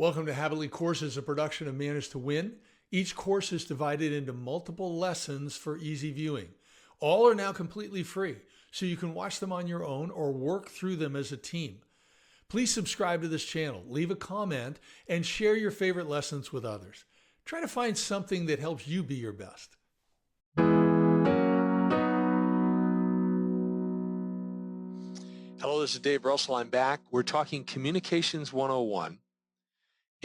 Welcome to Habitly Courses, a production of Manage to Win. Each course is divided into multiple lessons for easy viewing. All are now completely free, so you can watch them on your own or work through them as a team. Please subscribe to this channel, leave a comment, and share your favorite lessons with others. Try to find something that helps you be your best. Hello, this is Dave Russell. I'm back. We're talking Communications 101,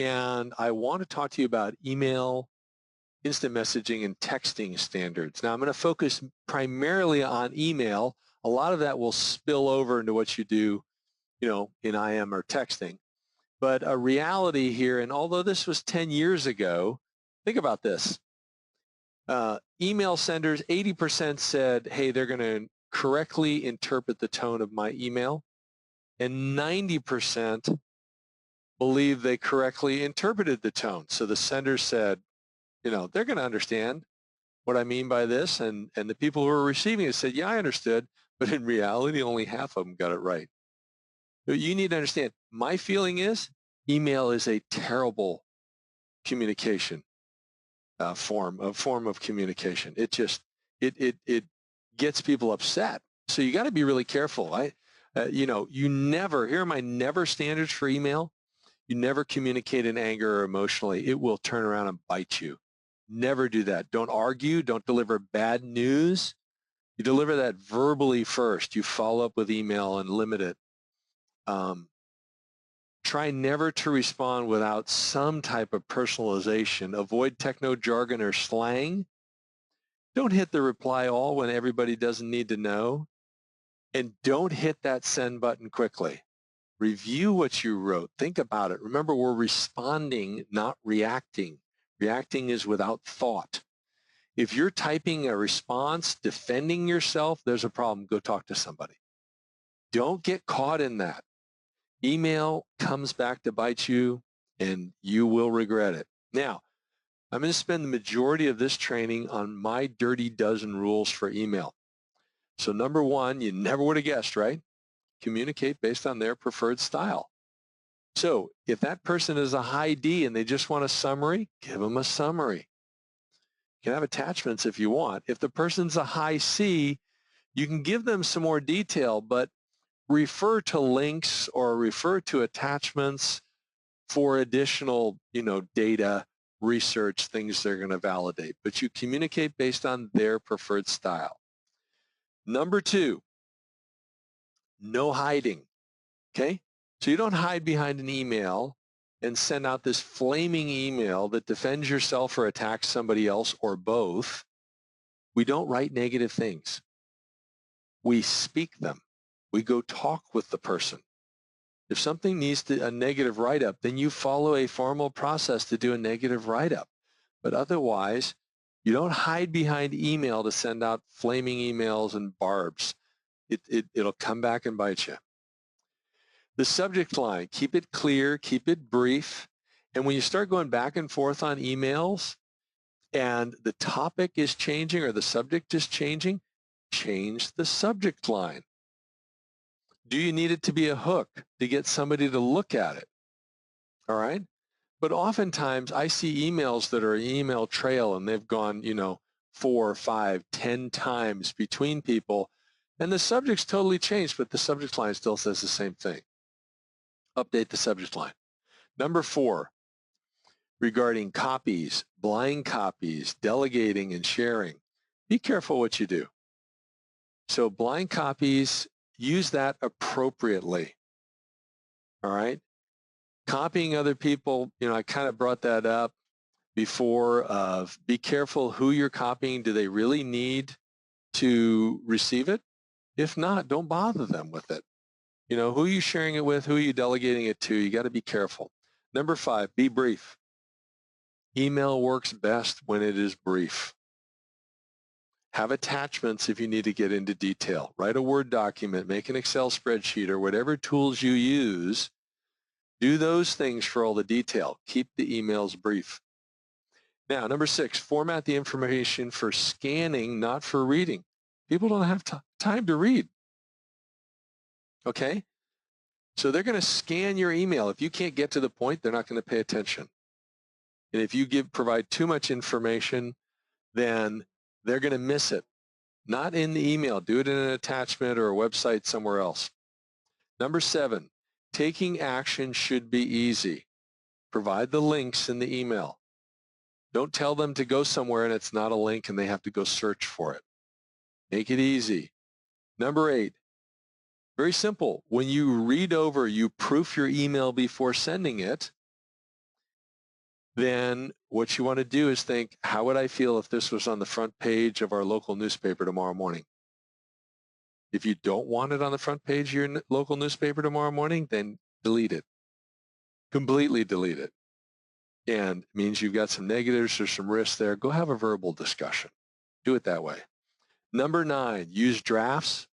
and I want to talk to you about email, instant messaging, and texting standards. Now, I'm going to focus primarily on email. A lot of that will spill over into what you do, in IM or texting. But a reality here, and although this was 10 years ago, think about this. Email senders, 80% said, hey, they're going to correctly interpret the tone of my email, and 90% believe they correctly interpreted the tone. So the sender said, they're going to understand what I mean by this, and the people who were receiving it said, yeah, I understood, but in reality, only half of them got it right. But you need to understand, my feeling is email is a terrible communication form of communication. It gets people upset. So you got to be really careful. You never, here are my never standards for email. You never communicate in anger or emotionally. It will turn around and bite you. Never do that. Don't argue. Don't deliver bad news. You deliver that verbally first. You follow up with email and limit it. Try never to respond without some type of personalization. Avoid techno jargon or slang. Don't hit the reply all when everybody doesn't need to know. And don't hit that send button quickly. Review what you wrote. Think about it. Remember, we're responding, not reacting. Reacting is without thought. If you're typing a response, defending yourself, there's a problem. Go talk to somebody. Don't get caught in that. Email comes back to bite you, and you will regret it. Now, I'm going to spend the majority of this training on my dirty dozen rules for email. So number one, you never would have guessed, right? Communicate based on their preferred style. So if that person is a high D and they just want a summary, give them a summary. You can have attachments if you want. If the person's a high C, you can give them some more detail, but refer to links or refer to attachments for additional, data, research, things they're going to validate. But you communicate based on their preferred style. Number two, no hiding, okay? So you don't hide behind an email and send out this flaming email that defends yourself or attacks somebody else or both. We don't write negative things. We speak them. We go talk with the person. If something needs a negative write-up, then you follow a formal process to do a negative write-up. But otherwise, you don't hide behind email to send out flaming emails and barbs. It'll come back and bite you. The subject line, keep it clear, keep it brief. And when you start going back and forth on emails and the topic is changing or the subject is changing, change the subject line. Do you need it to be a hook to get somebody to look at it? All right? But oftentimes I see emails that are an email trail and they've gone, 4, 5, 10 times between people and the subject's totally changed, but the subject line still says the same thing. Update the subject line. Number 4, regarding copies, blind copies, delegating and sharing. Be careful what you do. So blind copies, use that appropriately. All right? Copying other people, I kind of brought that up before of be careful who you're copying. Do they really need to receive it? If not, don't bother them with it. Who are you sharing it with? Who are you delegating it to? You got to be careful. Number 5, be brief. Email works best when it is brief. Have attachments if you need to get into detail. Write a Word document, make an Excel spreadsheet, or whatever tools you use. Do those things for all the detail. Keep the emails brief. Now, number 6, format the information for scanning, not for reading. People don't have time to read. Okay? So they're going to scan your email. If you can't get to the point, they're not going to pay attention. And if you provide too much information, then they're going to miss it. Not in the email. Do it in an attachment or a website somewhere else. Number 7, taking action should be easy. Provide the links in the email. Don't tell them to go somewhere and it's not a link and they have to go search for it. Make it easy. Number 8, very simple. When you read over, you proof your email before sending it, then what you want to do is think, how would I feel if this was on the front page of our local newspaper tomorrow morning? If you don't want it on the front page of your local newspaper tomorrow morning, then delete it. Completely delete it. And it means you've got some negatives or some risks there. Go have a verbal discussion. Do it that way. Number 9, use drafts.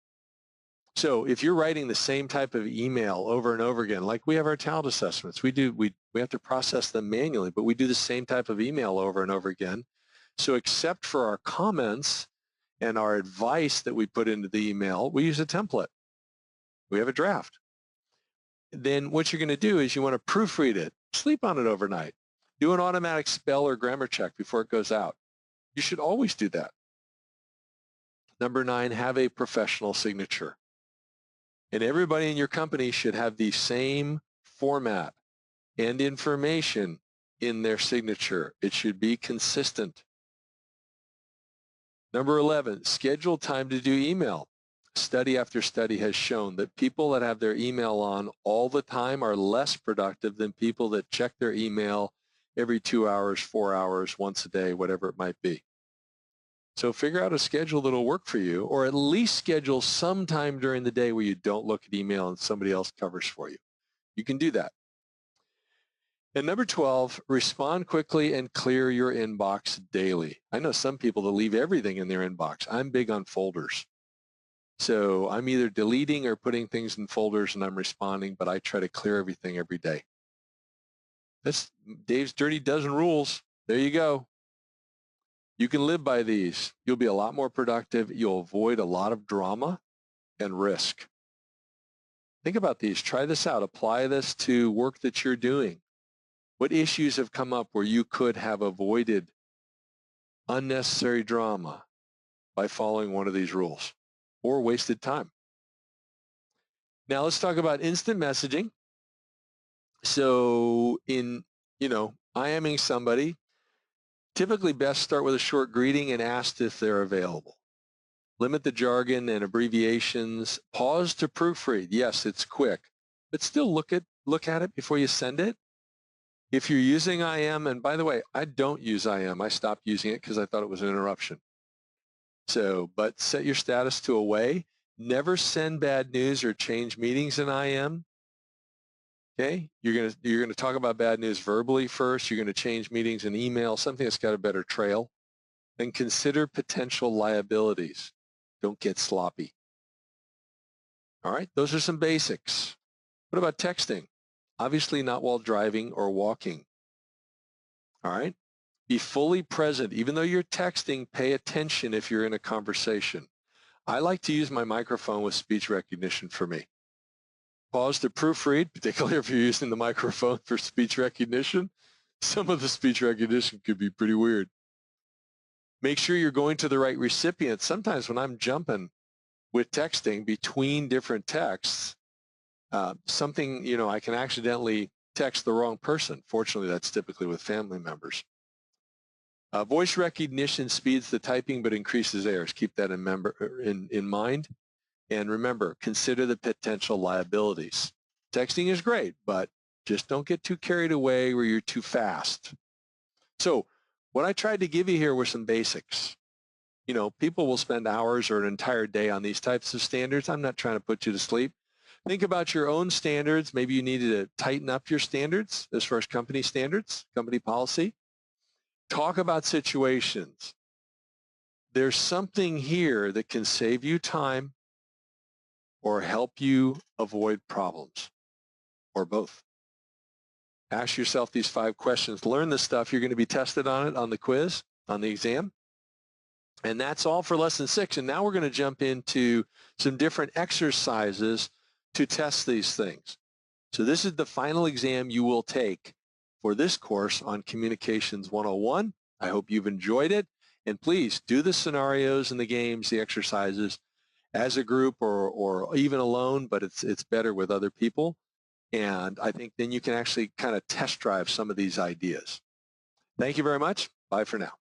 So if you're writing the same type of email over and over again, like we have our talent assessments, we have to process them manually, but we do the same type of email over and over again. So except for our comments and our advice that we put into the email, we use a template. We have a draft. Then what you're going to do is you want to proofread it, sleep on it overnight, do an automatic spell or grammar check before it goes out. You should always do that. Number 9, have a professional signature. And everybody in your company should have the same format and information in their signature. It should be consistent. Number 11, schedule time to do email. Study after study has shown that people that have their email on all the time are less productive than people that check their email every 2 hours, 4 hours, once a day, whatever it might be. So figure out a schedule that'll work for you, or at least schedule some time during the day where you don't look at email and somebody else covers for you. You can do that. And number 12, respond quickly and clear your inbox daily. I know some people that leave everything in their inbox. I'm big on folders. So I'm either deleting or putting things in folders and I'm responding, but I try to clear everything every day. That's Dave's Dirty Dozen Rules. There you go. You can live by these. You'll be a lot more productive. You'll avoid a lot of drama and risk. Think about these. Try this out. Apply this to work that you're doing. What issues have come up where you could have avoided unnecessary drama by following one of these rules or wasted time? Now let's talk about instant messaging. So in, IMing somebody, typically best start with a short greeting and ask if they're available. Limit the jargon and abbreviations. Pause to proofread. Yes, it's quick, but still look at it before you send it. If you're using IM, and by the way, I don't use IM. I stopped using it because I thought it was an interruption. But set your status to away. Never send bad news or change meetings in IM. Okay, you're gonna talk about bad news verbally first. You're gonna change meetings in email, something that's got a better trail. Then consider potential liabilities. Don't get sloppy. All right, those are some basics. What about texting? Obviously not while driving or walking. All right, be fully present. Even though you're texting, pay attention if you're in a conversation. I like to use my microphone with speech recognition for me. Pause to proofread, particularly if you're using the microphone for speech recognition. Some of the speech recognition could be pretty weird. Make sure you're going to the right recipient. Sometimes when I'm jumping with texting between different texts, something, I can accidentally text the wrong person. Fortunately, that's typically with family members. Voice recognition speeds the typing but increases errors. Keep that in mind. And remember, consider the potential liabilities. Texting is great, but just don't get too carried away where you're too fast. So what I tried to give you here were some basics. People will spend hours or an entire day on these types of standards. I'm not trying to put you to sleep. Think about your own standards. Maybe you needed to tighten up your standards as far as company standards, company policy. Talk about situations. There's something here that can save you time or help you avoid problems, or both. Ask yourself these 5 questions. Learn this stuff. You're going to be tested on it on the quiz, on the exam. And that's all for lesson 6. And now we're going to jump into some different exercises to test these things. So this is the final exam you will take for this course on Communications 101. I hope you've enjoyed it. And please do the scenarios and the games, the exercises as a group or even alone, but it's better with other people. And I think then you can actually kind of test drive some of these ideas. Thank you very much. Bye for now.